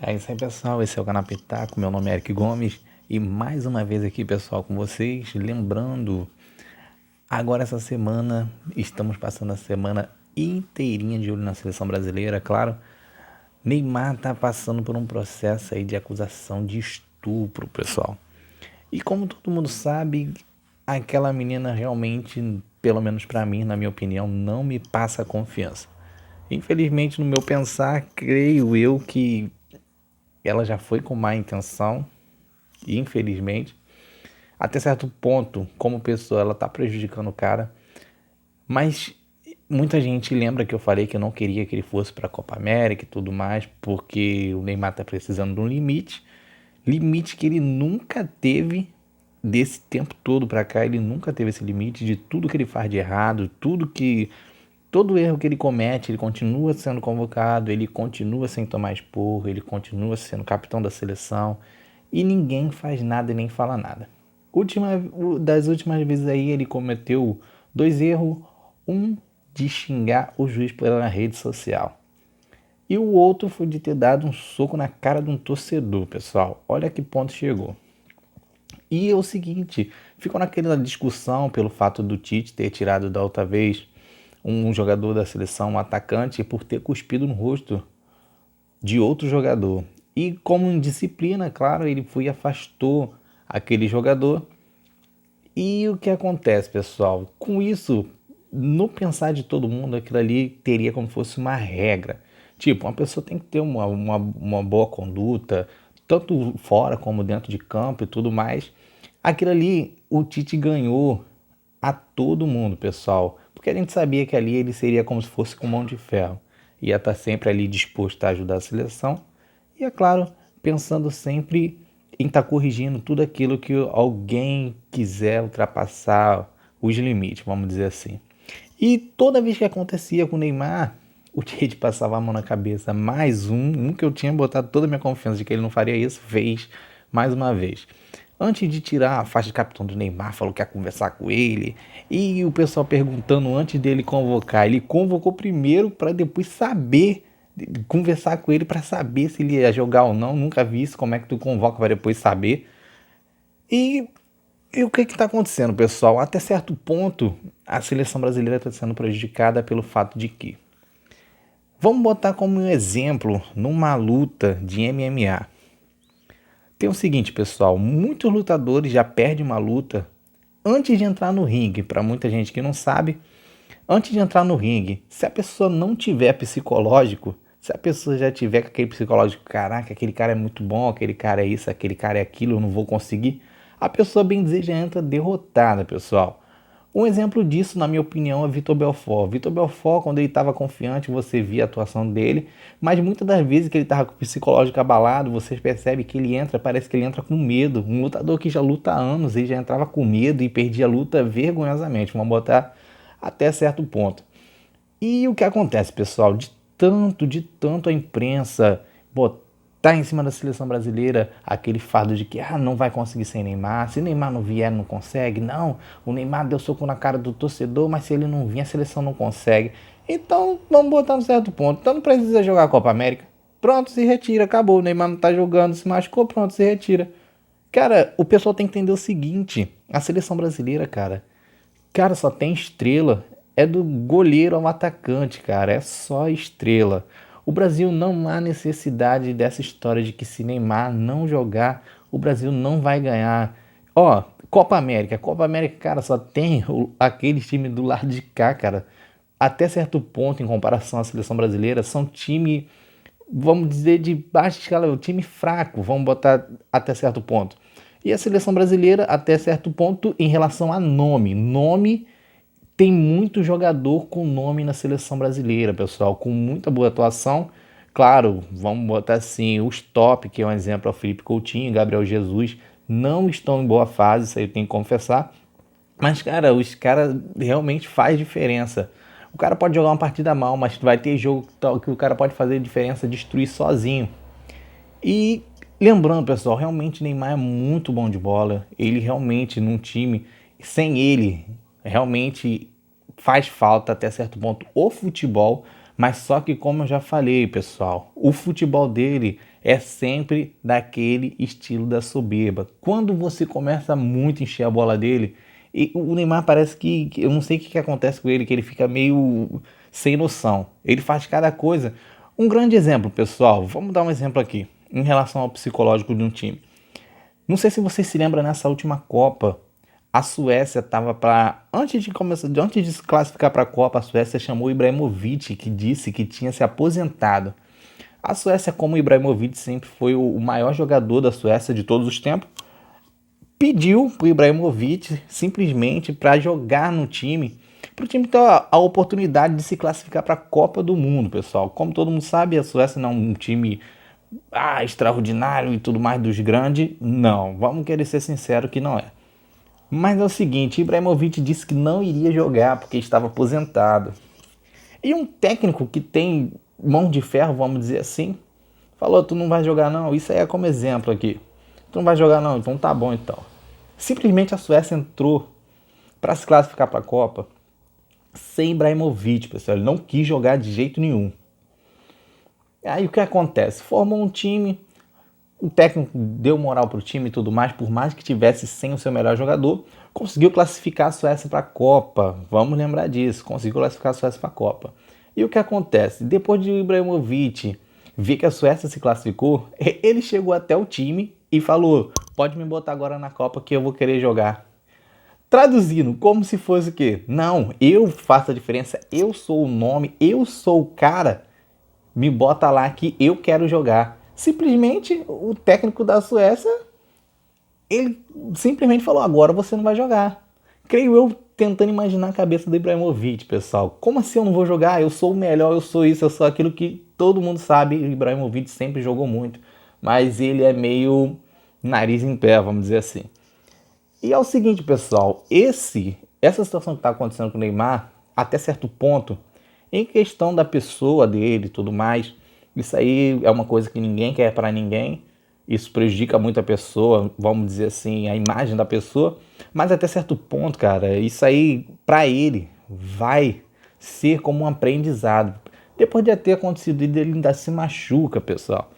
É isso aí, pessoal. Esse é o canal Pitaco. Meu nome é Eric Gomes. E mais uma vez aqui, pessoal, com vocês. Lembrando, agora essa semana, estamos passando a semana inteirinha de olho na seleção brasileira, claro. Neymar tá passando por um processo aí de acusação de estupro, pessoal. E como todo mundo sabe, aquela menina realmente, pelo menos pra mim, na minha opinião, não me passa confiança. Infelizmente, no meu pensar, creio eu que ela já foi com má intenção, infelizmente. Até certo ponto, como pessoa, ela tá prejudicando o cara. Mas muita gente lembra que eu falei que eu não queria que ele fosse para a Copa América e tudo mais, porque o Neymar tá precisando de um limite. Limite que ele nunca teve desse tempo todo para cá, ele nunca teve esse limite de tudo que ele faz de errado, todo erro que ele comete, ele continua sendo convocado, ele continua sem tomar esporro, ele continua sendo capitão da seleção e ninguém faz nada e nem fala nada. Das últimas vezes aí ele cometeu dois erros, um de xingar o juiz pela rede social e o outro foi de ter dado um soco na cara de um torcedor, pessoal. Olha que ponto chegou. E é o seguinte, ficou naquela discussão pelo fato do Tite ter tirado da outra vez um jogador da seleção, um atacante, por ter cuspido no rosto de outro jogador. E como indisciplina, claro, ele foi e afastou aquele jogador. E o que acontece, pessoal? Com isso, no pensar de todo mundo, aquilo ali teria como se fosse uma regra. Tipo, uma pessoa tem que ter uma boa conduta, tanto fora como dentro de campo e tudo mais. Aquilo ali, o Tite ganhou a todo mundo, pessoal. Porque a gente sabia que ali ele seria como se fosse com mão de ferro. Ia estar sempre ali disposto a ajudar a seleção. E é claro, pensando sempre em estar corrigindo tudo aquilo que alguém quiser ultrapassar os limites, vamos dizer assim. E toda vez que acontecia com o Neymar, o Tite passava a mão na cabeça. Mais um que eu tinha botado toda a minha confiança de que ele não faria isso, fez mais uma vez. Antes de tirar a faixa de capitão do Neymar, falou que ia conversar com ele. E o pessoal perguntando antes dele convocar. Ele convocou primeiro para depois saber, conversar com ele para saber se ele ia jogar ou não. Nunca vi isso, como é que tu convoca para depois saber. E, e o que está acontecendo, pessoal? Até certo ponto, a seleção brasileira está sendo prejudicada pelo fato de que, vamos botar como um exemplo, numa luta de MMA. Tem o seguinte, pessoal, muitos lutadores já perdem uma luta antes de entrar no ringue. Para muita gente que não sabe, antes de entrar no ringue, se a pessoa não tiver psicológico, se a pessoa já tiver com aquele psicológico, caraca, aquele cara é muito bom, aquele cara é isso, aquele cara é aquilo, eu não vou conseguir, a pessoa, bem dizer, já entra derrotada, pessoal. Um exemplo disso, na minha opinião, é Vitor Belfort. Vitor Belfort, quando ele estava confiante, você via a atuação dele, mas muitas das vezes que ele estava com o psicológico abalado, você percebe que ele entra, parece que ele entra com medo. Um lutador que já luta há anos, ele já entrava com medo e perdia a luta vergonhosamente. Vamos botar até certo ponto. E o que acontece, pessoal? De tanto a imprensa botar em cima da seleção brasileira aquele fardo de que não vai conseguir sem Neymar, se Neymar não vier não consegue, não, o Neymar deu soco na cara do torcedor, mas se ele não vir a seleção não consegue. Então vamos botar no certo ponto, então não precisa jogar a Copa América, pronto, se retira, acabou, o Neymar não tá jogando, se machucou, pronto, se retira. Cara, o pessoal tem que entender o seguinte, a seleção brasileira, cara, só tem estrela. É do goleiro ao atacante, cara. É só estrela. O Brasil não há necessidade dessa história de que se Neymar não jogar, o Brasil não vai ganhar. Ó, Copa América. Copa América, cara, só tem aquele time do lado de cá, cara. Até certo ponto, em comparação à seleção brasileira, são time, vamos dizer, de baixa escala, o time fraco, vamos botar até certo ponto. E a seleção brasileira, até certo ponto, em relação a nome. Nome tem muito jogador com nome na seleção brasileira, pessoal, com muita boa atuação. Claro, vamos botar assim, os top, que é um exemplo, é o Felipe Coutinho, Gabriel Jesus, não estão em boa fase, isso aí eu tenho que confessar. Mas, cara, os caras realmente faz diferença. O cara pode jogar uma partida mal, mas vai ter jogo que o cara pode fazer diferença, destruir sozinho. E lembrando, pessoal, realmente Neymar é muito bom de bola. Ele realmente, num time, sem ele, realmente faz falta até certo ponto o futebol. Mas só que, como eu já falei, pessoal, o futebol dele é sempre daquele estilo da soberba. Quando você começa muito a encher a bola dele, e o Neymar parece que eu não sei o que acontece com ele, que ele fica meio sem noção. Ele faz cada coisa. Um grande exemplo, pessoal, vamos dar um exemplo aqui, em relação ao psicológico de um time. Não sei se você se lembra nessa última Copa, a Suécia estava para antes de se classificar para a Copa, a Suécia chamou o Ibrahimovic, que disse que tinha se aposentado. A Suécia, como o Ibrahimovic sempre foi o maior jogador da Suécia de todos os tempos, pediu para o Ibrahimovic simplesmente para jogar no time, para o time ter a oportunidade de se classificar para a Copa do Mundo, pessoal. Como todo mundo sabe, a Suécia não é um time extraordinário e tudo mais dos grandes. Não, vamos querer ser sinceros que não é. Mas é o seguinte, Ibrahimovic disse que não iria jogar porque estava aposentado. E um técnico que tem mão de ferro, vamos dizer assim, falou, tu não vai jogar não, isso aí é como exemplo aqui. Tu não vai jogar não, então tá bom então. Simplesmente a Suécia entrou para se classificar para a Copa sem Ibrahimovic, pessoal. Ele não quis jogar de jeito nenhum. Aí o que acontece? Formou um time, o técnico deu moral pro time e tudo mais, por mais que tivesse sem o seu melhor jogador, conseguiu classificar a Suécia para a Copa. Vamos lembrar disso, conseguiu classificar a Suécia para a Copa. E o que acontece? Depois de Ibrahimovic ver que a Suécia se classificou, ele chegou até o time e falou, pode me botar agora na Copa que eu vou querer jogar. Traduzindo, como se fosse o quê? Não, eu faço a diferença, eu sou o nome, eu sou o cara, me bota lá que eu quero jogar. Simplesmente o técnico da Suécia, ele simplesmente falou, agora você não vai jogar. Creio eu tentando imaginar a cabeça do Ibrahimovic, pessoal. Como assim eu não vou jogar? Eu sou o melhor, eu sou isso, eu sou aquilo que todo mundo sabe. O Ibrahimovic sempre jogou muito, mas ele é meio nariz em pé, vamos dizer assim. E é o seguinte, pessoal, essa situação que está acontecendo com o Neymar, até certo ponto, em questão da pessoa dele e tudo mais, isso aí é uma coisa que ninguém quer para ninguém, isso prejudica muito a pessoa, vamos dizer assim, a imagem da pessoa, mas até certo ponto, cara, isso aí, para ele, vai ser como um aprendizado. Depois de ter acontecido, ele ainda se machuca, pessoal.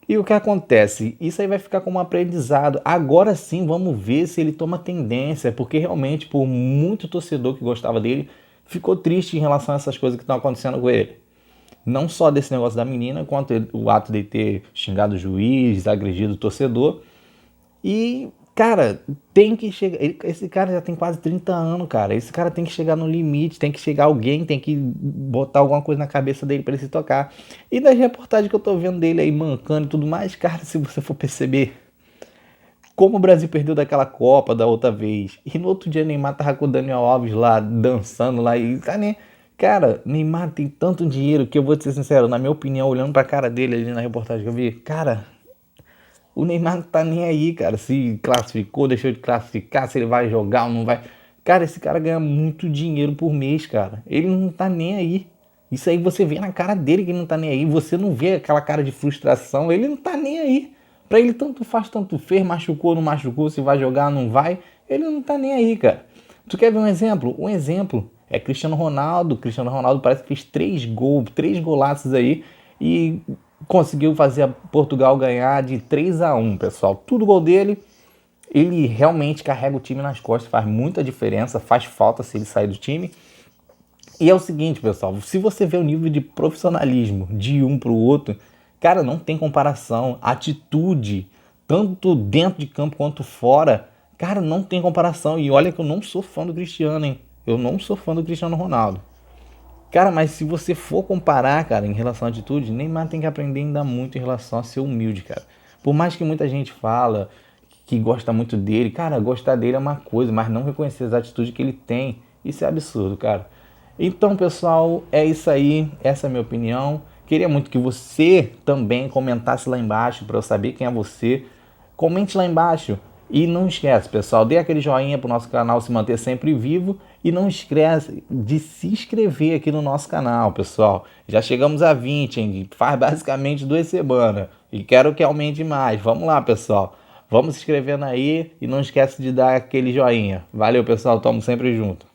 E o que acontece? Isso aí vai ficar como um aprendizado. Agora sim, vamos ver se ele toma tendência, porque realmente, por muito torcedor que gostava dele, ficou triste em relação a essas coisas que estão acontecendo com ele. Não só desse negócio da menina, quanto o ato de ter xingado o juiz, agredido o torcedor. E, cara, tem que chegar. Esse cara já tem quase 30 anos, cara. Esse cara tem que chegar no limite, tem que chegar alguém, tem que botar alguma coisa na cabeça dele pra ele se tocar. E das reportagens que eu tô vendo dele aí mancando e tudo mais, cara, se você for perceber, como o Brasil perdeu daquela Copa da outra vez. E no outro dia Neymar tava com o Daniel Alves lá, dançando lá. E, cara, Neymar tem tanto dinheiro que eu vou te ser sincero, na minha opinião, olhando pra cara dele ali na reportagem que eu vi, cara, o Neymar não tá nem aí, cara, se classificou, deixou de classificar, se ele vai jogar ou não vai. Cara, esse cara ganha muito dinheiro por mês, cara. Ele não tá nem aí. Isso aí você vê na cara dele que ele não tá nem aí. Você não vê aquela cara de frustração, ele não tá nem aí. Pra ele tanto faz, tanto fez, machucou, não machucou, se vai jogar, não vai. Ele não tá nem aí, cara. Tu quer ver um exemplo? Um exemplo é Cristiano Ronaldo. Cristiano Ronaldo parece que fez 3 gols, 3 golaços aí. E conseguiu fazer a Portugal ganhar de 3-1, pessoal. Tudo gol dele. Ele realmente carrega o time nas costas, faz muita diferença, faz falta se ele sair do time. E é o seguinte, pessoal, se você vê o nível de profissionalismo de um para o outro, cara, não tem comparação. Atitude, tanto dentro de campo quanto fora, cara, não tem comparação. E olha que eu não sou fã do Cristiano, hein? Eu não sou fã do Cristiano Ronaldo. Cara, mas se você for comparar, cara, em relação à atitude, Neymar tem que aprender ainda muito em relação a ser humilde, cara. Por mais que muita gente fala que gosta muito dele, cara, gostar dele é uma coisa, mas não reconhecer as atitudes que ele tem, isso é absurdo, cara. Então, pessoal, é isso aí, essa é a minha opinião. Queria muito que você também comentasse lá embaixo para eu saber quem é você. Comente lá embaixo. E não esquece, pessoal, dê aquele joinha para o nosso canal se manter sempre vivo. E não esquece de se inscrever aqui no nosso canal, pessoal. Já chegamos a 20, hein? Faz basicamente 2 semanas. E quero que aumente mais. Vamos lá, pessoal. Vamos se inscrevendo aí e não esquece de dar aquele joinha. Valeu, pessoal. Tamo sempre junto.